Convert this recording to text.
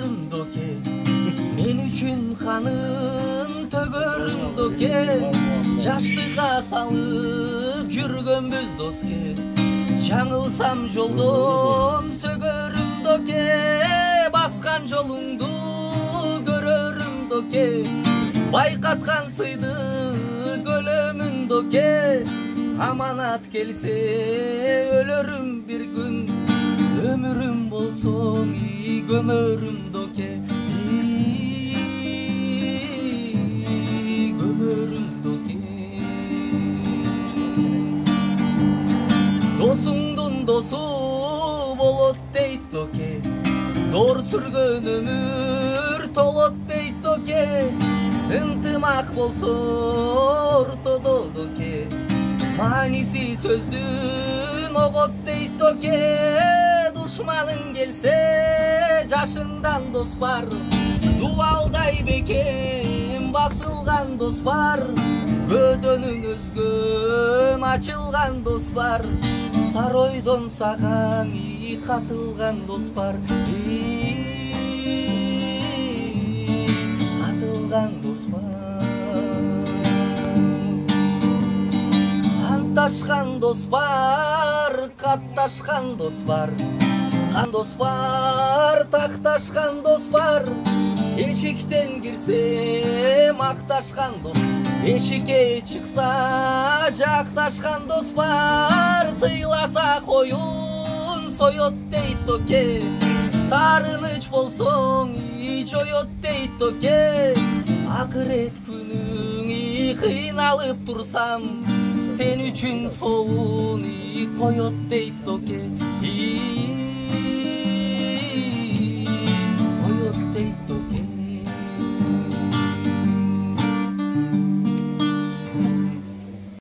төгөрүм доке, мен үчүн канын төгөрүм доке, жаштыкка салып жүргөнбүз доске, жаңылсам жолдон сөгөрүм доке, баскан жолуңду көрөрүм доке, байкаткан сыйды көлөмүн доке, аманат келсе өлөрүм бир күн, өмүрүм болсоң көмөрүм доке, көмөрүм доке. Досуңдун досу болот дейт доке, доор сүргөн өмүр толот дейт доке, ынтымак болсо ортодо доке, мааниси сөздүн огот дейт доке, душманың келсе жашындан дос бар, дубалдай бекем басылган дос бар, бөдөнүн өзгөн ачылган дос бар, саройдон саган катылган дос бар, катылган дос бар. Анташкан дос бар, катташкан дос бар, кан дос бар, такташкан дос бар, эшиктен кирсе макташкан дос, эшикке чыкса жакташкан дос бар, сыйласа коюн соет дейт доке, таарыныч болсоң жоет дейт доке, акырет күнүң кыйналып турсам, сен үчүн соуун коет дейт доке.